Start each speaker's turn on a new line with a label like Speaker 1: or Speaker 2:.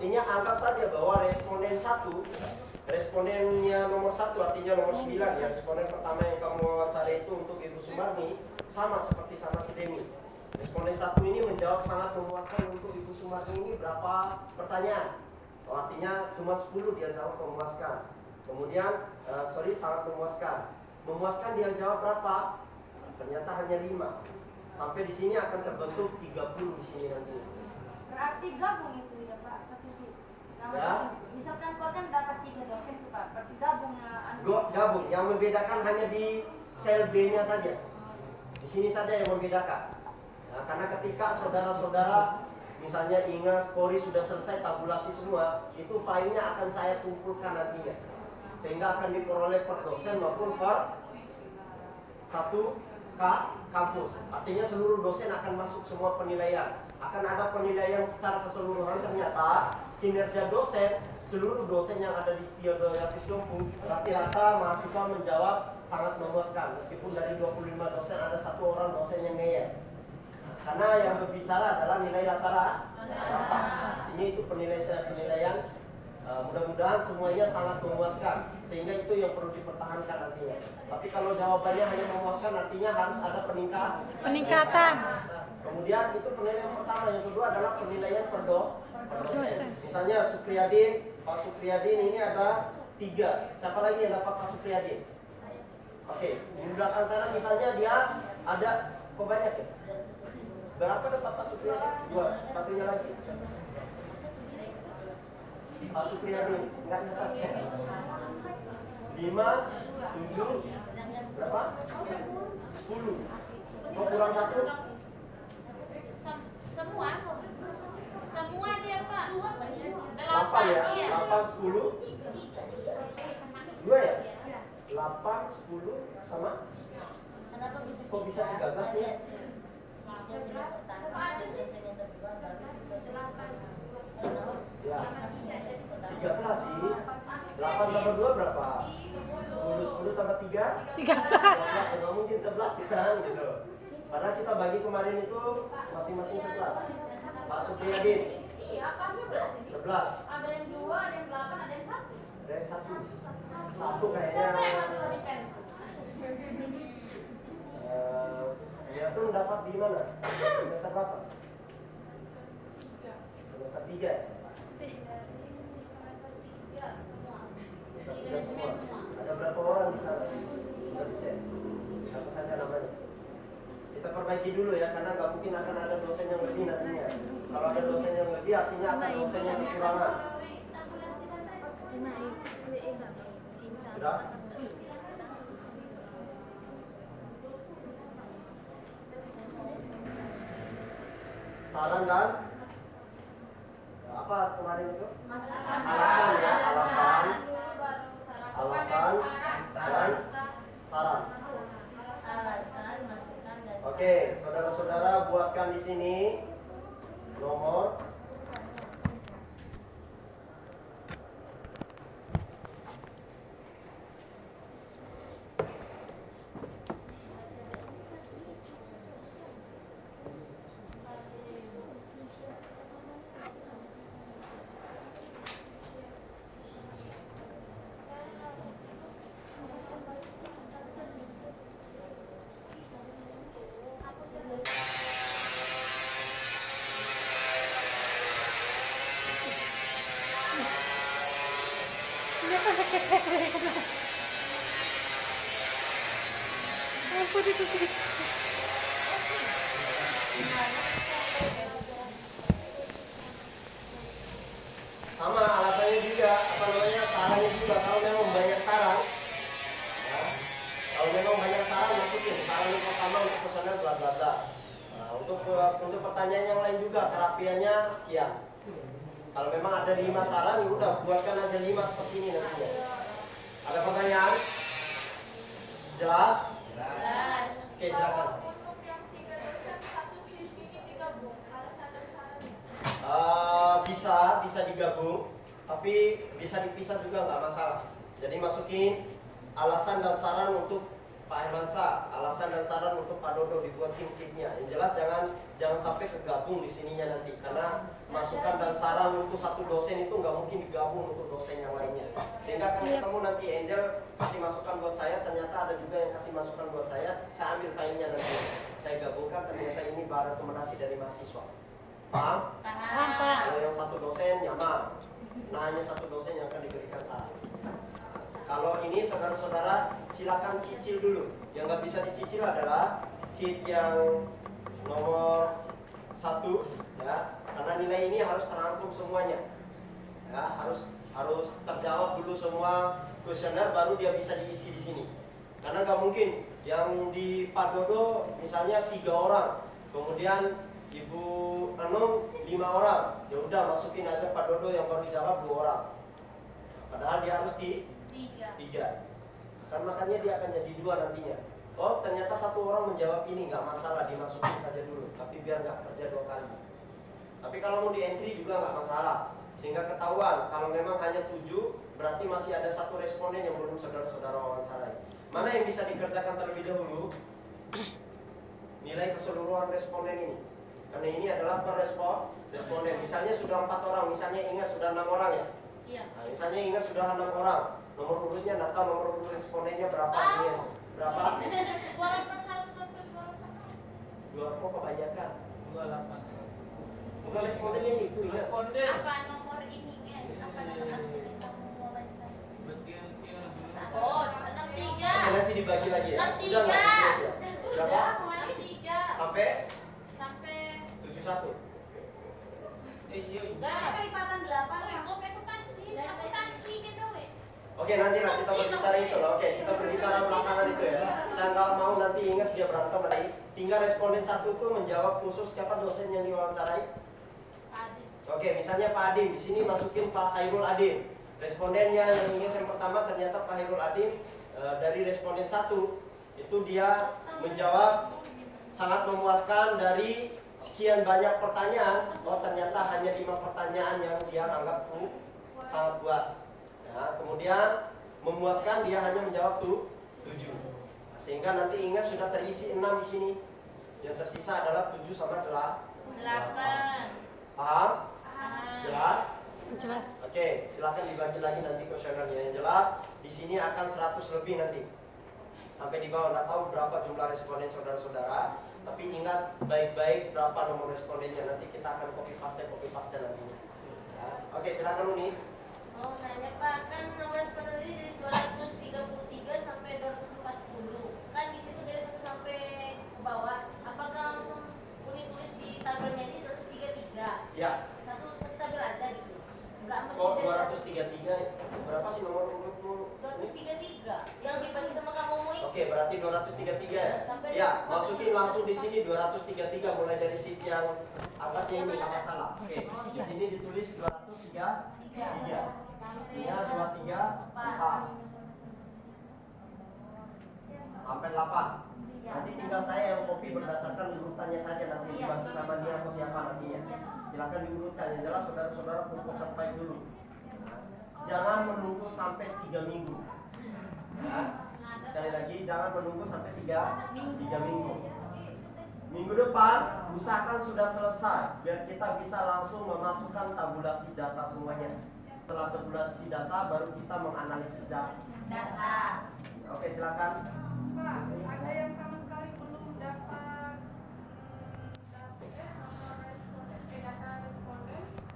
Speaker 1: Artinya anggap saja bahwa responden 1, respondennya nomor 1 artinya nomor 9 ya, responden pertama yang kamu wawancara itu untuk Ibu Sumarni sama seperti sama si Demi. Responden 1 ini menjawab sangat memuaskan untuk Ibu Sumarni ini berapa pertanyaan. Artinya cuma 10 dia jawab memuaskan. Kemudian sangat memuaskan. Memuaskan dia jawab berapa? Ternyata hanya 5. Sampai di sini akan terbentuk 30 di sini nanti.
Speaker 2: Berarti gabung itu ya Pak, satu sih.
Speaker 1: Ya.
Speaker 2: Misalkan kau kan dapat 3 dosen tuh Pak, berarti gabung
Speaker 1: Gabung. Yang membedakan hanya di sel B-nya saja. Di sini saja yang membedakan. Nah, karena ketika saudara-saudara misalnya Ingas, Kori sudah selesai tabulasi semua, itu filenya akan saya kumpulkan nantinya. Sehingga akan diperoleh per dosen maupun per satu kampus. Artinya seluruh dosen akan masuk semua penilaian. Akan ada penilaian secara keseluruhan. Ternyata kinerja dosen, seluruh dosen yang ada di Setio Yapis Jompung, rata-rata mahasiswa menjawab sangat memuaskan. Meskipun dari 25 dosen ada 1 orang dosen yang ngeyel. Karena yang berbicara adalah nilai rata-rata. Ini itu penilaian. Mudah-mudahan semuanya sangat memuaskan, sehingga itu yang perlu dipertahankan nantinya. Tapi kalau jawabannya hanya memuaskan, artinya harus ada peningkatan. Kemudian itu penilaian pertama. Yang kedua adalah penilaian per dosen. Misalnya Supriyadin, Pak Supriyadin ini ada 3. Siapa lagi yang dapat Pak Supriyadin? Oke, di belakang sana misalnya dia ada, kok banyak ya? Berapa dapat Pak Supriyadin? 2, satunya lagi. Pak Supriyadin, enggak nyatat ya? 5, 7, berapa? 10. Kok kurang 1?
Speaker 3: Semua dia Pak.
Speaker 1: 8 ya? 8, 10. 2 ya? 8, 10 sama? Kok bisa digagas nih? Ya, 13 sih. 8 tambah 2 berapa? 10 tambah 3? 13. Nggak mungkin 11 kita gitu. Karena kita bagi kemarin itu masing-masing 11. Pak Supriyadin 11.
Speaker 2: Ada yang 2, ada yang 8, ada yang 1.
Speaker 1: Ada yang 1. 1 kayaknya. Dia tuh dapat di mana? Semester berapa? Semester 3 ya? Semester 3 semua. Ada berapa orang di sana? Sudah dicek. Siapa saja namanya? Kita perbaiki dulu ya, karena nggak mungkin akan ada dosen yang lebih nantinya. Kalau ada dosen yang lebih, artinya akan dosen yang kekurangan. Sudah? Saran dan apa kemarin itu? Alasan ya, alasan dan saran. Oke, saudara-saudara buatkan di sini nomor sama alasannya juga, sarannya juga. Kalau memang banyak saran ya, kalau memang banyak saran masukin saran yang pertama untuk pesanan bla bla bla. Nah, untuk pertanyaan yang lain juga kerapiannya sekian. Kalau memang ada 5 saran, ya udah buatkan aja 5 seperti ini nantinya. Ada pertanyaan? Jelas? Oke, silakan. Bisa digabung, tapi bisa dipisah juga nggak masalah. Jadi masukin alasan dan saran untuk Pak Hermansa, alasan dan saran untuk Pak Dodo dibuatin sheetnya. Yang jelas jangan sampai kegabung di sininya nanti, karena masukan dan saran untuk satu dosen itu nggak mungkin digabung untuk dosen yang lainnya. Sehingga akan ketemu nanti Angel kasih masukan buat saya, ternyata ada juga yang kasih masukan buat saya ambil filenya nanti. Saya gabungkan, ternyata ini baru rekomendasi dari mahasiswa. Paham?
Speaker 2: Paham.
Speaker 1: Kalau yang satu dosen nyaman, nah hanya satu dosen yang akan diberikan saran. Kalau ini saudara-saudara silakan cicil dulu. Yang nggak bisa dicicil adalah sheet yang nomor 1 ya, karena nilai ini harus terangkum semuanya. Ya, harus terjawab dulu semua kuesioner baru dia bisa diisi di sini. Karena nggak mungkin yang di Pak Dodo misalnya 3 orang, kemudian Ibu Anung 5 orang. Ya udah masukin aja Pak Dodo yang baru jawab 2 orang. Padahal dia harus di 3. Kan makanya dia akan jadi 2 nantinya. Oh ternyata 1 orang menjawab ini, nggak masalah, dimasukin saja dulu, tapi biar nggak kerja 2 kali. Tapi kalau mau di entry juga nggak masalah, sehingga ketahuan kalau memang hanya 7 berarti masih ada 1 responden yang belum saudara-saudara wawancarai. Mana yang bisa dikerjakan terlebih dahulu? Nilai keseluruhan responden ini, karena ini adalah per responden. Misalnya sudah 4 orang, misalnya ingat sudah 6 orang ya. Nah, misalnya ingat sudah 6 orang, nomor urutnya nggak tahu nomor urut respondennya berapa ini? Berapa? 2 kok kebanyakan?
Speaker 3: 28.
Speaker 1: Bukan respondennya itu ingat.
Speaker 3: Responden.
Speaker 2: Apa nomor ini guys? Apa nomor asli kamu wawancara?
Speaker 3: Bertiga-tiga.
Speaker 2: Oh, 63.
Speaker 1: Oke, nanti dibagi lagi ya.
Speaker 2: 63.
Speaker 1: Udah nggak dibagi ya? Berapa?
Speaker 2: 63.
Speaker 1: Sampai
Speaker 2: Sampai
Speaker 1: 71.
Speaker 3: Iya.
Speaker 2: Enggak, lipatan 8 ya. Kok itu taksi gitu we.
Speaker 1: Oke, nanti lah kita berbicara itu lah. Oke, kita berbicara belakangan itu ya. Saya nggak mau nanti ingat dia berantem lagi. Tinggal responden 1 itu menjawab khusus siapa dosen yang diwawancarai. Oke, misalnya Pak Adim, di sini masukin Pak Hairul Adim. Respondennya yang ingin yang pertama ternyata Pak Hairul Adim dari responden 1 itu dia menjawab sangat memuaskan dari sekian banyak pertanyaan. Oh ternyata hanya 5 pertanyaan yang dia anggap sangat puas. Ya, kemudian memuaskan dia hanya menjawab 7. Nah, sehingga nanti ingat sudah terisi 6 di sini. Yang tersisa adalah 7 sama 8. Paham? Jelas?
Speaker 4: Jelas.
Speaker 1: Oke, silakan dibagi lagi nanti kuesionernya. Yang jelas di sini akan 100 lebih nanti. Sampai di bawah, nggak tahu berapa jumlah responden saudara-saudara, tapi ingat baik-baik berapa nomor respondennya. Nanti kita akan copy paste nantinya. Ya. Oke, silakan Uni.
Speaker 5: Mau nanya Pak, kan nomor responden dari 233 sampai 240. Kan di situ dari 1 sampai ke bawah. Apakah langsung Uni tulis di tabelnya ini 233?
Speaker 1: Ya.
Speaker 5: Satu tabel aja gitu. Enggak mesti
Speaker 1: Kok
Speaker 5: dari
Speaker 1: 233? Berapa sih nomor urutmu?
Speaker 5: 233 yang dibagi sama kamu Mui.
Speaker 1: Oke, berarti 233 ya?
Speaker 5: Sampai
Speaker 1: Ya,
Speaker 5: 233.
Speaker 1: masukin langsung di sini 233 mulai dari sheet yang atasnya ini nggak masalah. Oke, di sini ditulis 233. Ya, 23, 4 sampai 8. Nanti tinggal saya yang copy berdasarkan urutannya saja, nanti dibantu sama dia atau siapa nantinya. Silakan diurutkan, yang jelas saudara-saudara kumpul terbaik dulu. Jangan menunggu sampai 3 minggu. Ya. Sekali lagi, jangan menunggu sampai 3 minggu. Minggu depan usahakan sudah selesai biar kita bisa langsung memasukkan tabulasi data semuanya. Setelah tabulasi data baru kita menganalisis data. Oke, silakan.